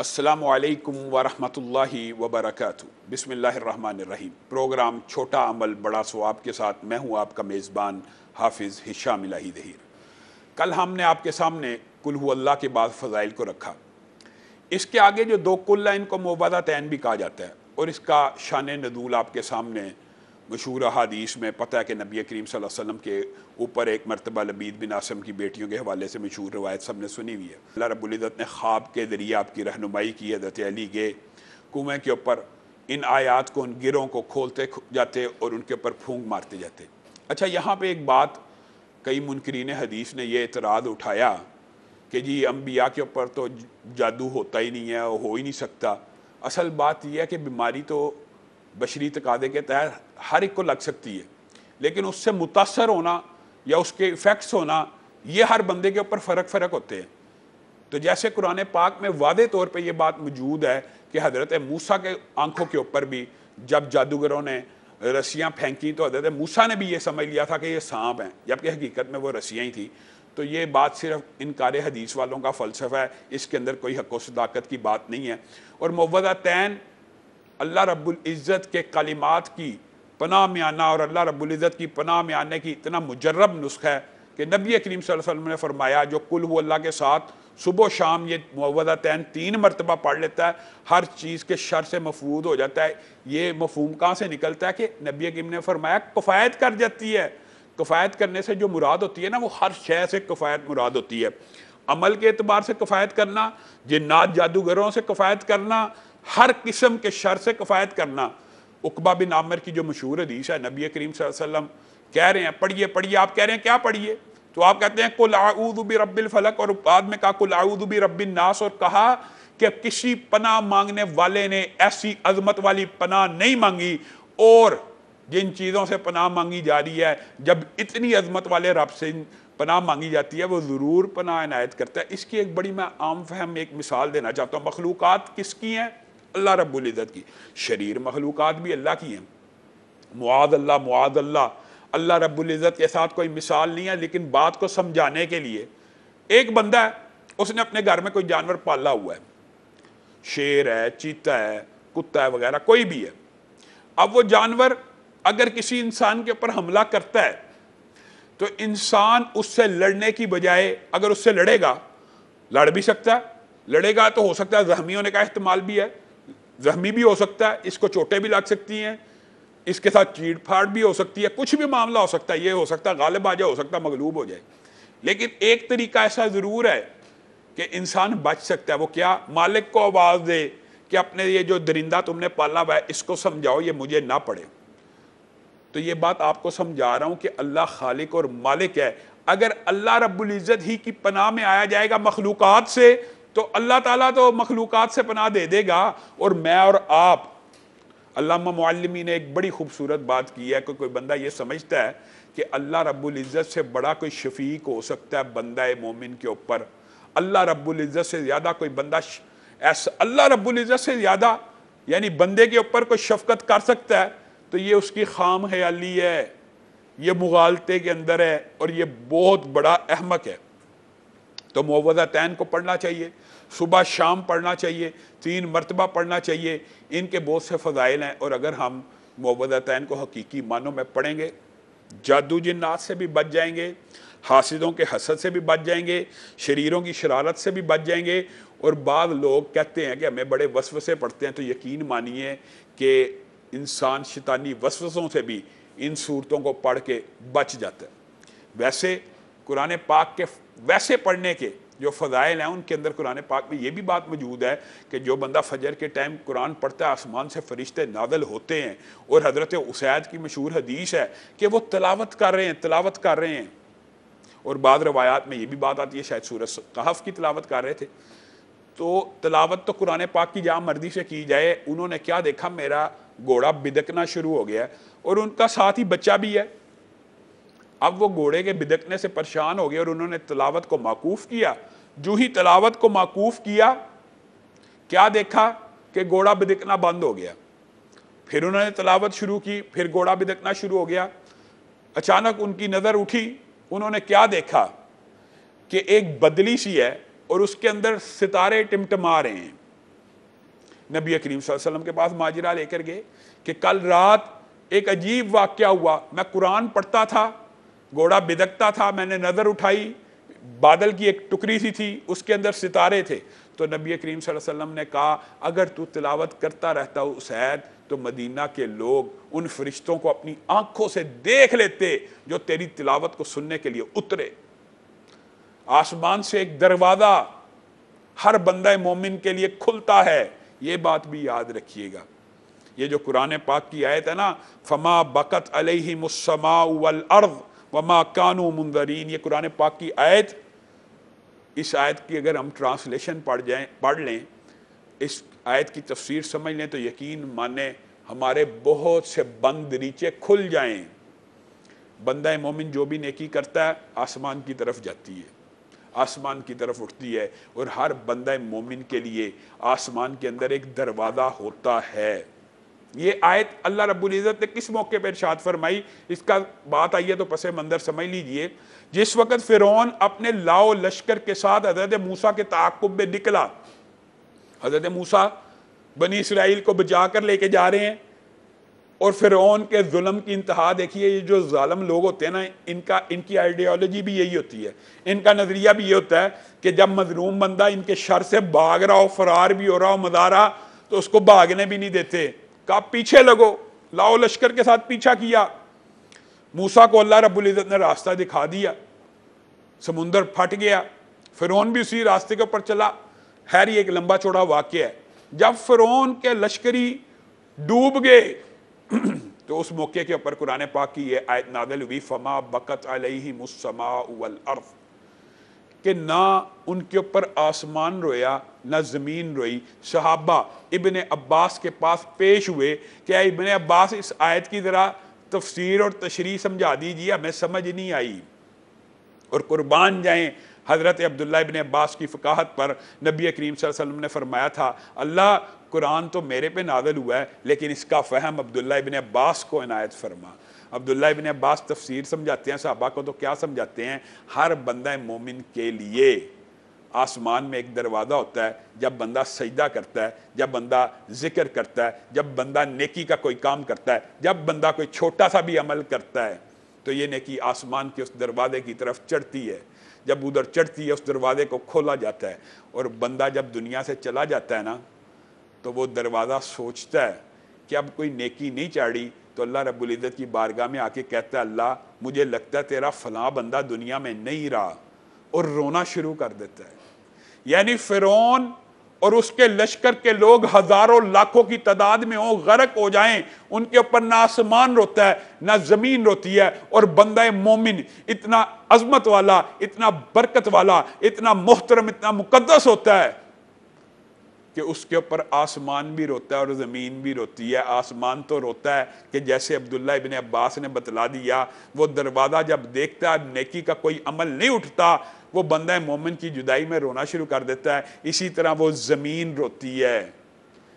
السلام علیکم ورحمۃ اللہ وبرکاتہ۔ بسم اللہ الرحمن الرحیم۔ پروگرام چھوٹا عمل بڑا ثواب کے ساتھ میں ہوں آپ کا میزبان حافظ ہشام الہی ظہیر۔ کل ہم نے آپ کے سامنے قل هو اللہ کے بعض فضائل کو رکھا۔ اس کے آگے جو دو قل ہیں ان کو موعظتین بھی کہا جاتا ہے، اور اس کا شان نزول آپ کے سامنے مشہور حدیث میں پتہ ہے کہ نبی کریم صلی اللہ علیہ وسلم کے اوپر ایک مرتبہ لبید بن عاصم کی بیٹیوں کے حوالے سے مشہور روایت سب نے سنی ہوئی ہے۔ اللہ رب العزت نے خواب کے ذریعے آپ کی رہنمائی کی۔ حضرت علی گئے کنویں کے اوپر، ان آیات کو، ان گروں کو کھولتے جاتے اور ان کے اوپر پھونک مارتے جاتے۔ اچھا، یہاں پہ ایک بات کئی منکرین حدیث نے یہ اعتراض اٹھایا کہ جی انبیاء کے اوپر تو جادو ہوتا ہی نہیں ہے، ہو ہی نہیں سکتا۔ اصل بات یہ ہے کہ بیماری تو بشری تقاضے کے تحت ہر ایک کو لگ سکتی ہے، لیکن اس سے متاثر ہونا یا اس کے ایفیکٹس ہونا یہ ہر بندے کے اوپر فرق ہوتے ہیں۔ تو جیسے قرآن پاک میں واضح طور پہ یہ بات موجود ہے کہ حضرت موسیٰ کے آنکھوں کے اوپر بھی جب جادوگروں نے رسیاں پھینکی تو حضرت موسیٰ نے بھی یہ سمجھ لیا تھا کہ یہ سانپ ہیں، جبکہ حقیقت میں وہ رسیاں ہی تھیں۔ تو یہ بات صرف انکار حدیث والوں کا فلسفہ ہے، اس کے اندر کوئی حق و صداقت کی بات نہیں ہے۔ اور موعظتین اللہ رب العزت کے کلمات کی پناہ میں آنا اور اللہ رب العزت کی پناہ میں آنے کی اتنا مجرب نسخہ ہے کہ نبی کریم صلی اللہ علیہ وسلم نے فرمایا جو قل هو اللہ کے ساتھ صبح و شام یہ موعظتین 3 مرتبہ پڑھ لیتا ہے، ہر چیز کے شر سے محفوظ ہو جاتا ہے۔ یہ مفہوم کہاں سے نکلتا ہے کہ نبی کریم نے فرمایا کفایت کر جاتی ہے۔ کفایت کرنے سے جو مراد ہوتی ہے نا، وہ ہر شے سے کفایت مراد ہوتی ہے۔ عمل کے اعتبار سے کفایت کرنا، جنات جادوگروں سے کفایت کرنا، ہر قسم کے شر سے کفایت کرنا۔ عقبہ بن عامر کی جو مشہور حدیث ہے، نبی کریم صلی اللہ علیہ وسلم کہہ رہے ہیں پڑھیے، آپ کہہ رہے ہیں کیا پڑھیے؟ تو آپ کہتے ہیں قل اعوذ برب الفلق، اور بعد میں کہا قل اعوذ برب الناس، اور کہا کہ کسی پناہ مانگنے والے نے ایسی عظمت والی پناہ نہیں مانگی، اور جن چیزوں سے پناہ مانگی جا رہی ہے، جب اتنی عظمت والے رب سے پناہ مانگی جاتی ہے وہ ضرور پناہ عنایت کرتا ہے۔ اس کی ایک بڑی میں عام فہم ایک مثال دینا چاہتا ہوں۔ مخلوقات کس کی ہیں؟ اللہ رب العزت کی۔ شریر مخلوقات بھی اللہ کی ہیں۔ معاذ اللہ، اللہ رب العزت کے ساتھ کوئی مثال نہیں ہے، لیکن بات کو سمجھانے کے لیے ایک بندہ ہے، اس نے اپنے گھر میں کوئی جانور پالا ہوا ہے، شیر ہے، چیتا ہے، کتا ہے وغیرہ، کوئی بھی ہے۔ اب وہ جانور اگر کسی انسان کے اوپر حملہ کرتا ہے تو انسان اس سے لڑنے کی بجائے اگر اس سے لڑے گا، لڑ بھی سکتا ہے، لڑے گا تو ہو سکتا ہے زخمی ہونے کا احتمال بھی ہے، زخمی بھی ہو سکتا ہے، اس کو چوٹیں بھی لگ سکتی ہیں، اس کے ساتھ چیڑ پھاڑ بھی ہو سکتی ہے، کچھ بھی معاملہ ہو سکتا ہے، یہ ہو سکتا ہے غالب آ جائے، ہو سکتا ہے مغلوب ہو جائے۔ لیکن ایک طریقہ ایسا ضرور ہے کہ انسان بچ سکتا ہے۔ وہ کیا؟ مالک کو آواز دے کہ اپنے یہ جو درندہ تم نے پالا ہوا ہے اس کو سمجھاؤ یہ مجھے نہ پڑے۔ تو یہ بات آپ کو سمجھا رہا ہوں کہ اللہ خالق اور مالک ہے۔ اگر اللہ رب العزت ہی کی پناہ میں آیا جائے گا مخلوقات سے تو اللہ تعالیٰ تو مخلوقات سے پناہ دے دے گا، اور میں اور آپ، علامہ معلمی نے ایک بڑی خوبصورت بات کی ہے کہ کوئی بندہ یہ سمجھتا ہے کہ اللہ رب العزت سے بڑا کوئی شفیق ہو سکتا ہے بندہ مومن کے اوپر، اللہ رب العزت سے زیادہ کوئی بندہ ایسا اللہ رب العزت سے زیادہ یعنی بندے کے اوپر کوئی شفقت کر سکتا ہے، تو یہ اس کی خام خیالی ہے، یہ مغالطے کے اندر ہے، اور یہ بہت بڑا احمق ہے۔ تو موعظتین کو پڑھنا چاہیے، صبح شام پڑھنا چاہیے، 3 مرتبہ پڑھنا چاہیے۔ ان کے بہت سے فضائل ہیں، اور اگر ہم موعظتین کو حقیقی معنوں میں پڑھیں گے جادو جنات سے بھی بچ جائیں گے، حاسدوں کے حسد سے بھی بچ جائیں گے، شریروں کی شرارت سے بھی بچ جائیں گے۔ اور بعض لوگ کہتے ہیں کہ ہمیں بڑے وسوسے پڑتے ہیں، تو یقین مانیے کہ انسان شیطانی وسوسوں سے بھی ان صورتوں کو پڑھ کے بچ جاتا ہے۔ ویسے قرآن پاک کے ویسے پڑھنے کے جو فضائل ہیں ان کے اندر قرآن پاک میں یہ بھی بات موجود ہے کہ جو بندہ فجر کے ٹائم قرآن پڑھتا ہے آسمان سے فرشتے نازل ہوتے ہیں، اور حضرت اسید کی مشہور حدیث ہے کہ وہ تلاوت کر رہے ہیں۔ اور بعض روایات میں یہ بھی بات آتی ہے شاید سورۃ کہف کی تلاوت کر رہے تھے۔ تو تلاوت تو قرآن پاک کی جہاں مرضی سے کی جائے، انہوں نے کیا دیکھا، میرا گھوڑا بدکنا شروع ہو گیا، اور ان کا ساتھ ہی بچہ بھی ہے۔ اب وہ گھوڑے کے بدکنے سے پریشان ہو گئے اور انہوں نے تلاوت کو موقوف کیا۔ جو ہی تلاوت کو موقوف کیا، کیا دیکھا کہ گھوڑا بدکنا بند ہو گیا۔ پھر انہوں نے تلاوت شروع کی، پھر گھوڑا بدکنا شروع ہو گیا۔ اچانک ان کی نظر اٹھی، انہوں نے کیا دیکھا کہ ایک بدلی سی ہے اور اس کے اندر ستارے ٹمٹما رہے ہیں۔ نبی کریم صلی اللہ علیہ وسلم کے پاس ماجرہ لے کر گئے کہ کل رات ایک عجیب واقعہ ہوا، میں قرآن پڑھتا تھا، گھوڑا بدکتا تھا، میں نے نظر اٹھائی، بادل کی ایک ٹکری سی تھی، اس کے اندر ستارے تھے۔ تو نبی کریم صلی اللہ علیہ وسلم نے کہا اگر تو تلاوت کرتا رہتا اسید تو مدینہ کے لوگ ان فرشتوں کو اپنی آنکھوں سے دیکھ لیتے جو تیری تلاوت کو سننے کے لیے اترے۔ آسمان سے ایک دروازہ ہر بندہ مومن کے لیے کھلتا ہے، یہ بات بھی یاد رکھیے گا۔ یہ جو قرآن پاک کی آیت ہے نا، فما بکت علیہم السماء والارض وما کانوا منذرین، یہ قرآن پاک کی آیت، اس آیت کی اگر ہم ٹرانسلیشن پڑھ لیں، اس آیت کی تفسیر سمجھ لیں تو یقین مانیں ہمارے بہت سے بند دریچے کھل جائیں۔ بندہ مومن جو بھی نیکی کرتا ہے آسمان کی طرف جاتی ہے، آسمان کی طرف اٹھتی ہے، اور ہر بندہ مومن کے لیے آسمان کے اندر ایک دروازہ ہوتا ہے۔ یہ آیت اللہ رب العزت نے کس موقع پر ارشاد فرمائی، اس کا بات آئی ہے تو پس منظر سمجھ لیجئے۔ جس وقت فرعون اپنے لاؤ لشکر کے ساتھ حضرت موسیٰ کے تعاقب میں نکلا، حضرت موسیٰ بنی اسرائیل کو بچا کر لے کے جا رہے ہیں، اور فرعون کے ظلم کی انتہا دیکھیے۔ یہ جو ظالم لوگ ہوتے ہیں نا، ان کی آئیڈیالوجی بھی یہی ہوتی ہے، ان کا نظریہ بھی یہ ہوتا ہے کہ جب مظلوم بندہ ان کے شر سے بھاگ رہا ہو، فرار بھی ہو رہا ہو، مزا رہا، تو اس کو بھاگنے بھی نہیں دیتے، کہا پیچھے لگو، لاؤ لشکر کے ساتھ پیچھا کیا۔ موسیٰ کو اللہ رب العزت نے راستہ دکھا دیا، سمندر پھٹ گیا، فرعون بھی اسی راستے کے اوپر چلا۔ خیر یہ ایک لمبا چوڑا واقعہ ہے۔ جب فرعون کے لشکری ڈوب گئے تو اس موقع کے اوپر قرآن پاک کی یہ آیت نازل ہوئی، فما بکت علیہم السماء والارض، کہ نہ ان کے اوپر آسمان رویا نہ زمین روئی۔ صحابہ ابن عباس کے پاس پیش ہوئے کہ اے ابن عباس اس آیت کی ذرا تفسیر اور تشریح سمجھا دیجیے، ہمیں سمجھ نہیں آئی۔ اور قربان جائیں حضرت عبداللہ ابن عباس کی فقاہت پر، نبی کریم صلی اللہ علیہ وسلم نے فرمایا تھا اللہ قرآن تو میرے پہ نازل ہوا ہے لیکن اس کا فہم عبداللہ ابن عباس کو عنایت فرما۔ عبداللہ ابن عباس تفسیر سمجھاتے ہیں صحابہ کو، تو کیا سمجھاتے ہیں؟ ہر بندہ مومن کے لیے آسمان میں ایک دروازہ ہوتا ہے، جب بندہ سجدہ کرتا ہے، جب بندہ ذکر کرتا ہے، جب بندہ نیکی کا کوئی کام کرتا ہے، جب بندہ کوئی چھوٹا سا بھی عمل کرتا ہے، تو یہ نیکی آسمان کے اس دروازے کی طرف چڑھتی ہے۔ جب ادھر چڑھتی ہے اس دروازے کو کھولا جاتا ہے، اور بندہ جب دنیا سے چلا جاتا ہے نا، تو وہ دروازہ سوچتا ہے کہ اب کوئی نیکی نہیں چاڑی، تو اللہ رب العزت کی بارگاہ میں آ کے کہتا ہے اللہ مجھے لگتا ہے تیرا فلاں بندہ دنیا میں نہیں رہا، اور رونا شروع کر دیتا ہے۔ یعنی فرعون اور اس کے لشکر کے لوگ ہزاروں لاکھوں کی تعداد میں ہوں، غرق ہو جائیں، ان کے اوپر نہ آسمان روتا ہے نہ زمین روتی ہے، اور بندہ مومن اتنا عظمت والا، اتنا برکت والا، اتنا محترم، اتنا مقدس ہوتا ہے کہ اس کے اوپر آسمان بھی روتا ہے اور زمین بھی روتی ہے۔ آسمان تو روتا ہے کہ جیسے عبداللہ ابن عباس نے بتلا دیا، وہ دروازہ جب دیکھتا ہے نیکی کا کوئی عمل نہیں اٹھتا، وہ بندہ مومن کی جدائی میں رونا شروع کر دیتا ہے۔ اسی طرح وہ زمین روتی ہے،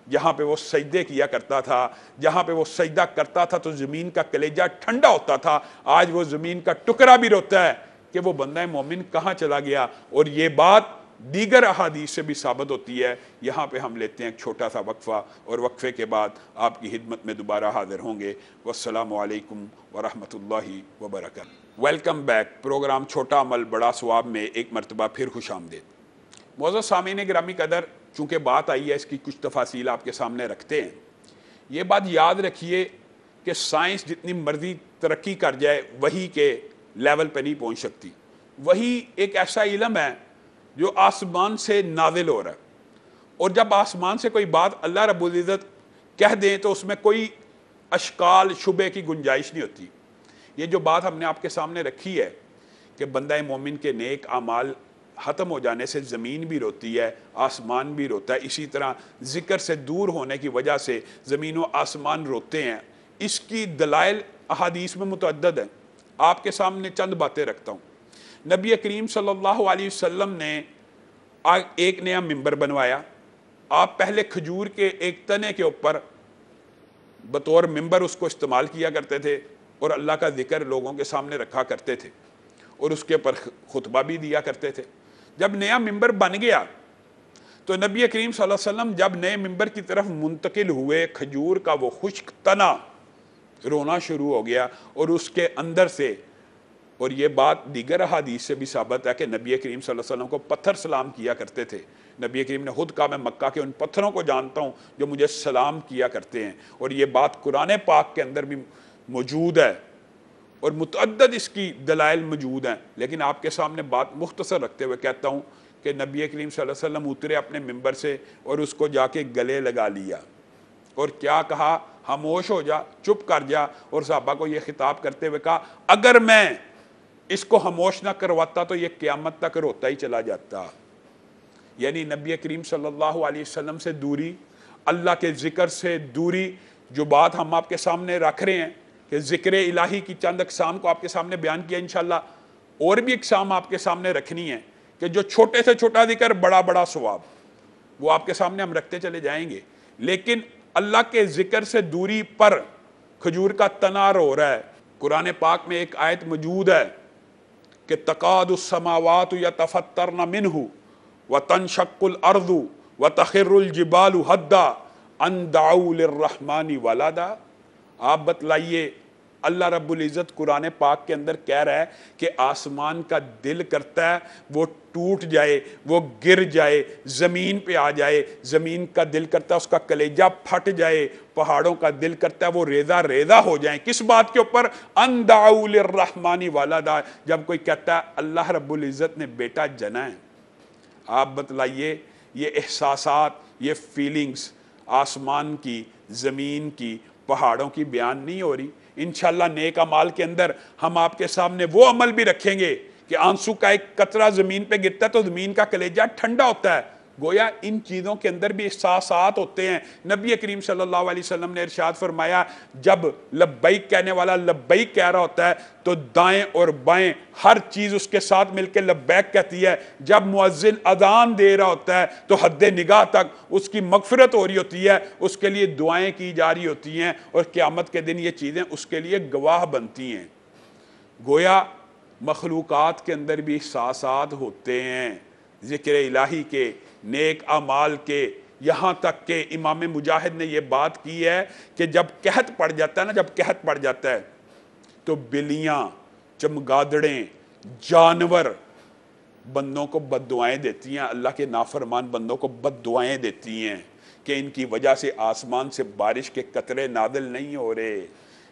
جہاں پہ وہ سجدے کیا کرتا تھا، جہاں پہ وہ سجدہ کرتا تھا تو زمین کا کلیجہ ٹھنڈا ہوتا تھا، آج وہ زمین کا ٹکڑا بھی روتا ہے کہ وہ بندہ مومن کہاں چلا گیا۔ اور یہ بات دیگر احادیث سے بھی ثابت ہوتی ہے۔ یہاں پہ ہم لیتے ہیں ایک چھوٹا سا وقفہ، اور وقفے کے بعد آپ کی خدمت میں دوبارہ حاضر ہوں گے۔ والسلام علیکم ورحمۃ اللہ وبرکاتہ۔ ویلکم بیک، پروگرام چھوٹا عمل بڑا ثواب میں ایک مرتبہ پھر خوش آمدید۔ معزز سامعین گرامی قدر، چونکہ بات آئی ہے اس کی کچھ تفاصیل آپ کے سامنے رکھتے ہیں۔ یہ بات یاد رکھیے کہ سائنس جتنی مرضی ترقی کر جائے وحی کے لیول پہ نہیں پہنچ سکتی۔ وحی ایک ایسا علم ہے جو آسمان سے نازل ہو رہا ہے، اور جب آسمان سے کوئی بات اللہ رب العزت کہہ دیں تو اس میں کوئی اشکال شبہ کی گنجائش نہیں ہوتی۔ یہ جو بات ہم نے آپ کے سامنے رکھی ہے کہ بندہ مومن کے نیک اعمال ختم ہو جانے سے زمین بھی روتی ہے، آسمان بھی روتا ہے، اسی طرح ذکر سے دور ہونے کی وجہ سے زمین و آسمان روتے ہیں۔ اس کی دلائل احادیث میں متعدد ہیں، آپ کے سامنے چند باتیں رکھتا ہوں۔ نبی کریم صلی اللہ علیہ وسلم نے ایک نیا ممبر بنوایا۔ آپ پہلے کھجور کے ایک تنے کے اوپر بطور ممبر اس کو استعمال کیا کرتے تھے، اور اللہ کا ذکر لوگوں کے سامنے رکھا کرتے تھے، اور اس کے اوپر خطبہ بھی دیا کرتے تھے۔ جب نیا ممبر بن گیا تو نبی کریم صلی اللہ علیہ وسلم جب نئے ممبر کی طرف منتقل ہوئے، کھجور کا وہ خشک تنا رونا شروع ہو گیا، اور اس کے اندر سے، اور یہ بات دیگر احادیث سے بھی ثابت ہے کہ نبی کریم صلی اللہ علیہ وسلم کو پتھر سلام کیا کرتے تھے۔ نبی کریم نے خود کہا میں مکہ کے ان پتھروں کو جانتا ہوں جو مجھے سلام کیا کرتے ہیں، اور یہ بات قرآن پاک کے اندر بھی موجود ہے، اور متعدد اس کی دلائل موجود ہیں۔ لیکن آپ کے سامنے بات مختصر رکھتے ہوئے کہتا ہوں کہ نبی کریم صلی اللہ علیہ وسلم اترے اپنے ممبر سے اور اس کو جا کے گلے لگا لیا، اور کیا کہا؟ خاموش ہو جا، چپ کر جا، اور صحابہ کو یہ خطاب کرتے ہوئے کہا اگر میں اس کو خاموش نہ کرواتا تو یہ قیامت تک روتا ہی چلا جاتا۔ یعنی نبی کریم صلی اللہ علیہ وسلم سے دوری، اللہ کے ذکر سے دوری، جو بات ہم آپ کے سامنے رکھ رہے ہیں کہ ذکر الہی کی چند اقسام کو آپ کے سامنے بیان کیا، انشاءاللہ اور بھی اقسام آپ کے سامنے رکھنی ہے کہ جو چھوٹے سے چھوٹا ذکر بڑا بڑا ثواب، وہ آپ کے سامنے ہم رکھتے چلے جائیں گے۔ لیکن اللہ کے ذکر سے دوری پر کھجور کا تنا رو رہا ہے۔ قرآن پاک میں ایک آیت موجود ہے کہ تقاد السماوات یتفطرن منہ وتنشق الارض وتخر الجبال حدا ان دعوا للرحمن ولدا۔ آپ بتلائیے، اللہ رب العزت قرآن پاک کے اندر کہہ رہا ہے کہ آسمان کا دل کرتا ہے وہ ٹوٹ جائے، وہ گر جائے، زمین پہ آ جائے، زمین کا دل کرتا ہے اس کا کلیجہ پھٹ جائے، پہاڑوں کا دل کرتا ہے وہ ریزہ ریزہ ہو جائیں۔ کس بات کے اوپر؟ ان دعوا للرحمن ولدا، جب کوئی کہتا ہے اللہ رب العزت نے بیٹا جنا ہے۔ آپ بتلائیے، یہ احساسات، یہ فیلنگز آسمان کی، زمین کی، پہاڑوں کی بیان نہیں ہو رہی۔ انشاءاللہ نیک اعمال کے اندر ہم آپ کے سامنے وہ عمل بھی رکھیں گے کہ آنسو کا ایک قطرہ زمین پہ گرتا ہے تو زمین کا کلیجہ ٹھنڈا ہوتا ہے۔ گویا ان چیزوں کے اندر بھی احساسات ہوتے ہیں۔ نبی کریم صلی اللہ علیہ وسلم نے ارشاد فرمایا جب لبیک کہنے والا لبیک کہہ رہا ہوتا ہے تو دائیں اور بائیں ہر چیز اس کے ساتھ مل کے لبیک کہتی ہے۔ جب مؤذن اذان دے رہا ہوتا ہے تو حد نگاہ تک اس کی مغفرت ہو رہی ہوتی ہے، اس کے لیے دعائیں کی جا رہی ہوتی ہیں، اور قیامت کے دن یہ چیزیں اس کے لیے گواہ بنتی ہیں۔ گویا مخلوقات کے اندر بھی احساسات ہوتے ہیں، ذکر الہی کے، نیک اعمال کے، یہاں تک کہ امام مجاہد نے یہ بات کی ہے کہ جب قحط پڑ جاتا ہے نا، جب قحط پڑ جاتا ہے تو بلیاں، چمگادڑیں، جانور بندوں کو بد دعائیں دیتی ہیں، اللہ کے نافرمان بندوں کو بد دعائیں دیتی ہیں کہ ان کی وجہ سے آسمان سے بارش کے قطرے نازل نہیں ہو رہے۔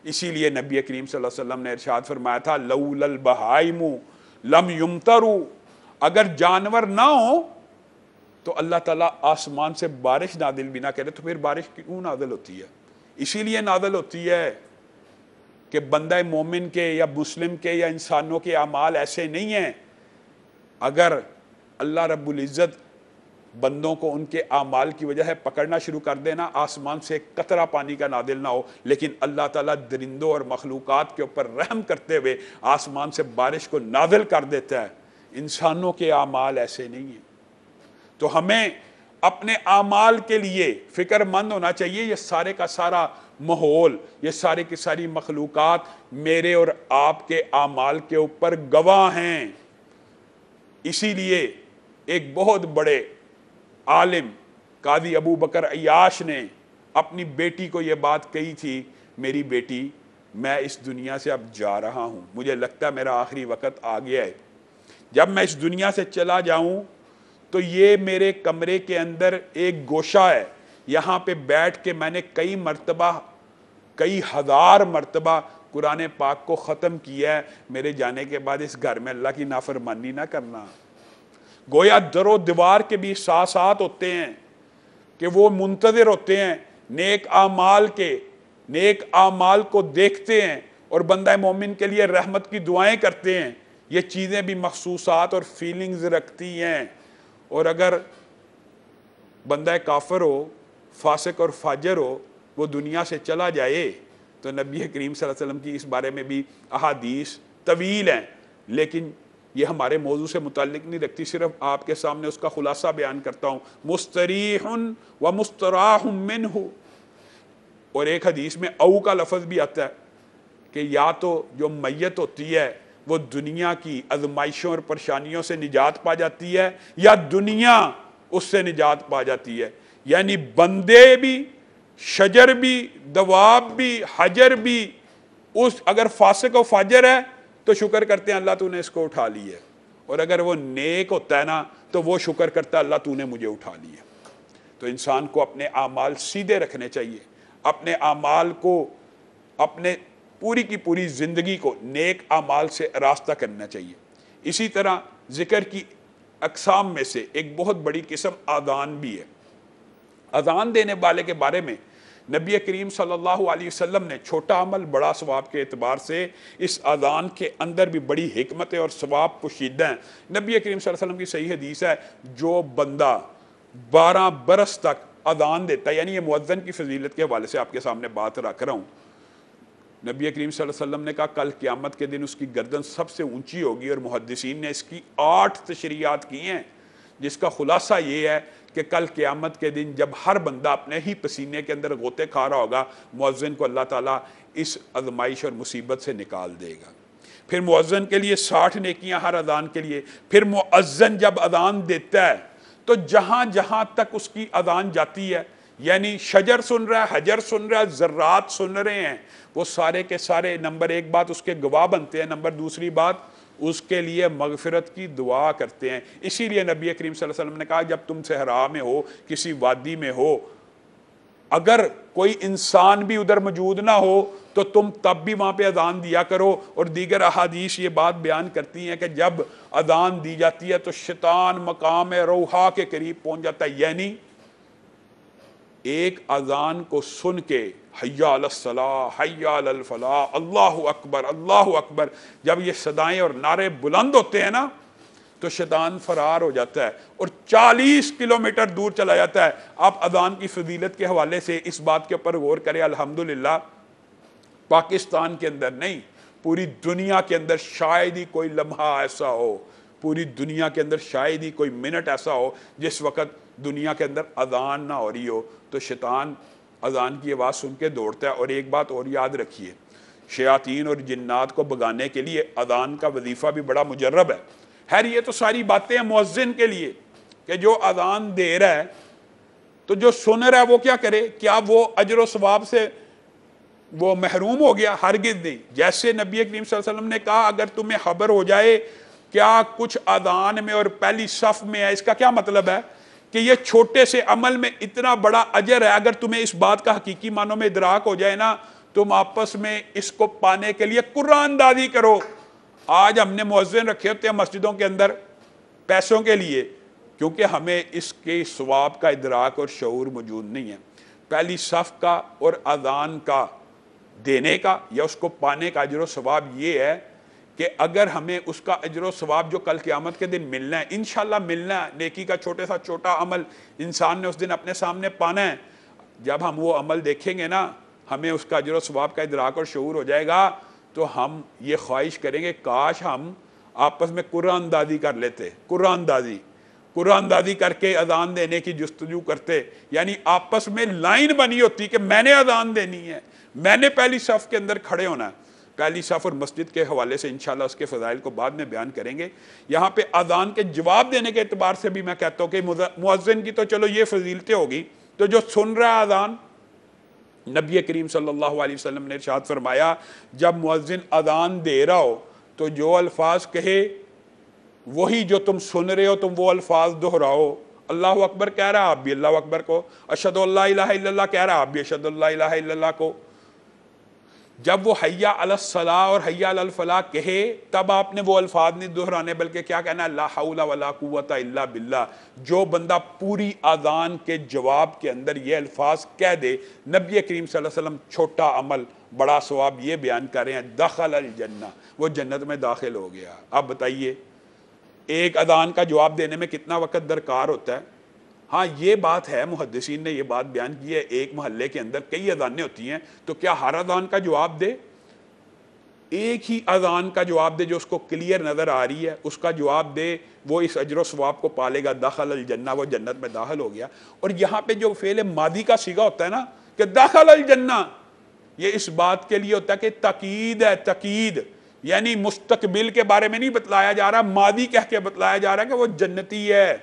اسی لیے نبی کریم صلی اللہ علیہ وسلم نے ارشاد فرمایا تھا لولا البہائم لم یمطروا، اگر جانور نہ ہوں تو اللہ تعالیٰ آسمان سے بارش نازل بھی نہ کرے، تو پھر بارش کیوں نازل ہوتی ہے؟ اسی لیے نازل ہوتی ہے کہ بندہ مومن کے یا مسلم کے یا انسانوں کے اعمال ایسے نہیں ہیں، اگر اللہ رب العزت بندوں کو ان کے اعمال کی وجہ سے پکڑنا شروع کر دینا، آسمان سے ایک قطرہ پانی کا نازل نہ ہو، لیکن اللہ تعالیٰ درندوں اور مخلوقات کے اوپر رحم کرتے ہوئے آسمان سے بارش کو نازل کر دیتا ہے۔ انسانوں کے اعمال ایسے نہیں ہیں۔ تو ہمیں اپنے اعمال کے لیے فکر مند ہونا چاہیے۔ یہ سارے کا سارا ماحول، یہ سارے کی ساری مخلوقات میرے اور آپ کے اعمال کے اوپر گواہ ہیں۔ اسی لیے ایک بہت بڑے عالم قاضی ابو بکر عیاش نے اپنی بیٹی کو یہ بات کہی تھی، میری بیٹی میں اس دنیا سے اب جا رہا ہوں، مجھے لگتا ہے میرا آخری وقت آ گیا ہے، جب میں اس دنیا سے چلا جاؤں تو یہ میرے کمرے کے اندر ایک گوشہ ہے، یہاں پہ بیٹھ کے میں نے کئی مرتبہ، کئی ہزار مرتبہ قرآن پاک کو ختم کیا ہے، میرے جانے کے بعد اس گھر میں اللہ کی نافرمانی نہ کرنا۔ گویا در و دیوار کے بھی احساسات ہوتے ہیں کہ وہ منتظر ہوتے ہیں نیک اعمال کے، نیک اعمال کو دیکھتے ہیں اور بندہ مومن کے لیے رحمت کی دعائیں کرتے ہیں۔ یہ چیزیں بھی محسوسات اور فیلنگز رکھتی ہیں، اور اگر بندہ کافر ہو، فاسق اور فاجر ہو، وہ دنیا سے چلا جائے تو نبی کریم صلی اللہ علیہ وسلم کی اس بارے میں بھی احادیث طویل ہیں، لیکن یہ ہمارے موضوع سے متعلق نہیں رکھتی، صرف آپ کے سامنے اس کا خلاصہ بیان کرتا ہوں۔ مستریح و مستراح منہ، اور ایک حدیث میں او کا لفظ بھی آتا ہے کہ یا تو جو میت ہوتی ہے وہ دنیا کی آزمائشوں اور پریشانیوں سے نجات پا جاتی ہے، یا دنیا اس سے نجات پا جاتی ہے۔ یعنی بندے بھی، شجر بھی، دواب بھی، حجر بھی، اگر فاسق و فاجر ہے تو شکر کرتے ہیں اللہ تو نے اس کو اٹھا لی ہے، اور اگر وہ نیک ہوتا ہے نا تو وہ شکر کرتا ہے اللہ تو نے مجھے اٹھا لیا۔ تو انسان کو اپنے اعمال سیدھے رکھنے چاہیے، اپنے اعمال کو، اپنے پوری کی پوری زندگی کو نیک اعمال سے راستہ کرنا چاہیے۔ اسی طرح ذکر کی اقسام میں سے ایک بہت بڑی قسم آذان بھی ہے۔ اذان دینے والے کے بارے میں نبی کریم صلی اللہ علیہ وسلم نے چھوٹا عمل بڑا ثواب کے اعتبار سے اس اذان کے اندر بھی بڑی حکمت اور ثواب پوشیدہ ہیں۔ نبی کریم صلی اللہ علیہ وسلم کی صحیح حدیث ہے، جو بندہ 12 برس تک اذان دیتا ہے، یعنی یہ مؤذن کی فضیلت کے حوالے سے آپ کے سامنے بات رکھ رہا ہوں، نبی کریم صلی اللہ علیہ وسلم نے کہا کل قیامت کے دن اس کی گردن سب سے اونچی ہوگی، اور محدثین نے اس کی 8 تشریحات کی ہیں، جس کا خلاصہ یہ ہے کہ کل قیامت کے دن جب ہر بندہ اپنے ہی پسینے کے اندر غوطے کھا رہا ہوگا، مؤذن کو اللہ تعالیٰ اس آزمائش اور مصیبت سے نکال دے گا۔ پھر مؤذن کے لیے 60 نیکیاں ہر اذان کے لیے۔ پھر مؤذن جب اذان دیتا ہے تو جہاں جہاں تک اس کی اذان جاتی ہے، یعنی شجر سن رہا ہے، حجر سن رہا ہے، ذرات سن رہے ہیں، وہ سارے کے سارے نمبر ایک بات اس کے گواہ بنتے ہیں، نمبر دوسری بات اس کے لیے مغفرت کی دعا کرتے ہیں۔ اسی لیے نبی کریم صلی اللہ علیہ وسلم نے کہا جب تم صحرا میں ہو، کسی وادی میں ہو، اگر کوئی انسان بھی ادھر موجود نہ ہو تو تم تب بھی وہاں پہ اذان دیا کرو۔ اور دیگر احادیث یہ بات بیان کرتی ہیں کہ جب اذان دی جاتی ہے تو شیطان مقام روحا کے قریب پہنچ جاتا ہے، یعنی ایک اذان کو سن کے حی علی الصلاۃ، حی علی الفلاح، اللہ اکبر، اللہ اکبر، جب یہ صدائیں اور نعرے بلند ہوتے ہیں نا تو شیطان فرار ہو جاتا ہے اور 40 کلومیٹر دور چلا جاتا ہے۔ آپ اذان کی فضیلت کے حوالے سے اس بات کے اوپر غور کریں، الحمدللہ پاکستان کے اندر نہیں، پوری دنیا کے اندر شاید ہی کوئی لمحہ ایسا ہو، پوری دنیا کے اندر شاید ہی کوئی منٹ ایسا ہو جس وقت دنیا کے اندر اذان نہ ہو رہی ہو تو شیطان اذان کی آواز سن کے دوڑتا ہے۔ اور ایک بات اور یاد رکھیے، شیاطین اور جنات کو بھگانے کے لیے اذان کا وظیفہ بھی بڑا مجرب ہے۔ خیر یہ تو ساری باتیں ہیں مؤذن کے لیے کہ جو اذان دے رہا ہے تو جو سن رہا ہے وہ کیا کرے؟ کیا وہ اجر و ثواب سے وہ محروم ہو گیا؟ ہرگز نہیں۔ جیسے نبی کریم صلی اللہ علیہ وسلم نے کہا اگر تمہیں خبر ہو جائے کیا کچھ اذان میں اور پہلی صف میں ہے، اس کا کیا مطلب ہے کہ یہ چھوٹے سے عمل میں اتنا بڑا اجر ہے۔ اگر تمہیں اس بات کا حقیقی معنوں میں ادراک ہو جائے نا، تم آپس میں اس کو پانے کے لیے قرآن دادی کرو۔ آج ہم نے مؤذن رکھے ہوتے ہیں مسجدوں کے اندر پیسوں کے لیے، کیونکہ ہمیں اس کے ثواب کا ادراک اور شعور موجود نہیں ہے۔ پہلی صف کا اور اذان کا دینے کا یا اس کو پانے کا اجر و ثواب یہ ہے کہ اگر ہمیں اس کا اجر و ثواب جو کل قیامت کے دن ملنا ہے، انشاءاللہ ملنا ہے، نیکی کا چھوٹے سا چھوٹا عمل انسان نے اس دن اپنے سامنے پانا ہے، جب ہم وہ عمل دیکھیں گے نا ہمیں اس کا اجر و ثواب کا ادراک اور شعور ہو جائے گا، تو ہم یہ خواہش کریں گے کاش ہم آپس میں قرآن دادی کر لیتے، قرآن دادی کر کے اذان دینے کی جستجو کرتے، یعنی آپس میں لائن بنی ہوتی کہ میں نے اذان دینی ہے، میں نے پہلی صف کے اندر کھڑے ہونا ہے۔ پہلی صف اور مسجد کے حوالے سے انشاءاللہ اس کے فضائل کو بعد میں بیان کریں گے۔ یہاں پہ اذان کے جواب دینے کے اعتبار سے بھی میں کہتا ہوں کہ مؤذن کی تو چلو یہ فضیلتیں ہوگی، تو جو سن رہا ہے اذان، نبی کریم صلی اللہ علیہ وسلم نے ارشاد فرمایا جب مؤذن اذان دے رہا ہو تو جو الفاظ کہے وہی جو تم سن رہے ہو تم وہ الفاظ دہراؤ۔ اللہ اکبر کہہ رہا آپ بھی اللہ اکبر کو، اشہد ان لا الہ الا اللہ کہہ رہا آپ بھی اشہد ان لا الہ الا اللہ کو۔ جب وہ حی علی الصلاۃ اور حی علی الفلاح کہے تب آپ نے وہ الفاظ نہیں دہرانے بلکہ کیا کہنا ہے؟ لا حول ولا قوت الا باللہ۔ جو بندہ پوری اذان کے جواب کے اندر یہ الفاظ کہہ دے، نبی کریم صلی اللہ علیہ وسلم چھوٹا عمل بڑا ثواب یہ بیان کر رہے ہیں، دخل الجنہ، وہ جنت میں داخل ہو گیا۔ اب بتائیے ایک اذان کا جواب دینے میں کتنا وقت درکار ہوتا ہے؟ ہاں یہ بات ہے، محدثین نے یہ بات بیان کی ہے، ایک محلے کے اندر کئی اذانیں ہوتی ہیں تو کیا ہر اذان کا جواب دے؟ ایک ہی اذان کا جواب دے جو اس کو کلیئر نظر آ رہی ہے، اس کا جواب دے، وہ اس اجر و ثواب کو پالے گا، دخل الجنہ، وہ جنت میں داخل ہو گیا۔ اور یہاں پہ جو فعل ماضی کا صیغہ ہوتا ہے نا کہ دخل الجنہ، یہ اس بات کے لیے ہوتا ہے کہ تاکید ہے، تاکید، یعنی مستقبل کے بارے میں نہیں بتلایا جا رہا، ماضی کہہ کے بتلایا جا رہا ہے کہ وہ جنتی ہے۔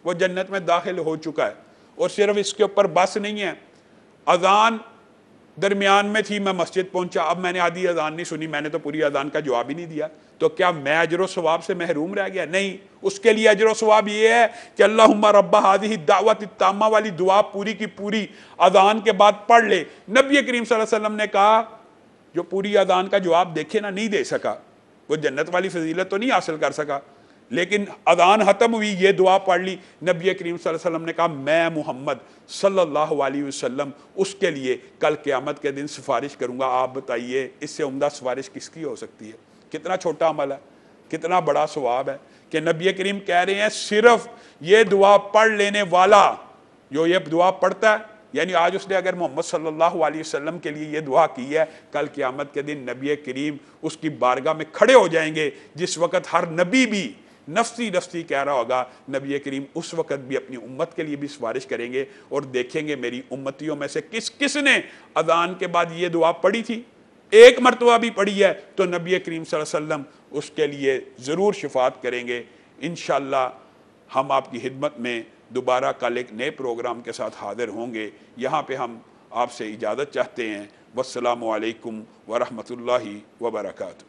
وہ جنت میں داخل ہو چکا ہے۔ اور صرف اس کے اوپر بس نہیں ہے، اذان درمیان میں تھی، میں مسجد پہنچا، اب میں نے آدھی اذان نہیں سنی، میں نے تو پوری اذان کا جواب ہی نہیں دیا، تو کیا میں اجر و ثواب سے محروم رہ گیا؟ نہیں، اس کے لیے اجر و ثواب یہ ہے کہ اللہم رب ہذہ الدعوۃ التامہ والی دعا پوری کی پوری اذان کے بعد پڑھ لے۔ نبی کریم صلی اللہ علیہ وسلم نے کہا جو پوری اذان کا جواب دیکھے نہ نہیں دے سکا، وہ جنت والی فضیلت تو نہیں حاصل کر سکا، لیکن اذان ختم ہوئی، یہ دعا پڑھ لی، نبی کریم صلی اللہ علیہ وسلم نے کہا میں محمد صلی اللہ علیہ وسلم اس کے لیے کل قیامت کے دن سفارش کروں گا۔ آپ بتائیے اس سے عمدہ سفارش کس کی ہو سکتی ہے؟ کتنا چھوٹا عمل ہے، کتنا بڑا ثواب ہے کہ نبی کریم کہہ رہے ہیں صرف یہ دعا پڑھ لینے والا، جو یہ دعا پڑھتا ہے، یعنی آج اس نے اگر محمد صلی اللہ علیہ وسلم کے لیے یہ دعا کی ہے، کل قیامت کے دن نبی کریم اس کی بارگاہ میں کھڑے ہو جائیں گے، جس وقت ہر نبی بھی نفسی نفسی کہہ رہا ہوگا، نبی کریم اس وقت بھی اپنی امت کے لیے بھی سفارش کریں گے اور دیکھیں گے میری امتیوں میں سے کس کس نے اذان کے بعد یہ دعا پڑھی تھی، ایک مرتبہ بھی پڑھی ہے، تو نبی کریم صلی اللہ علیہ وسلم اس کے لیے ضرور شفاعت کریں گے۔ انشاءاللہ ہم آپ کی خدمت میں دوبارہ کل ایک نئے پروگرام کے ساتھ حاضر ہوں گے۔ یہاں پہ ہم آپ سے اجازت چاہتے ہیں۔ والسلام علیکم ورحمۃ اللہ وبرکاتہ۔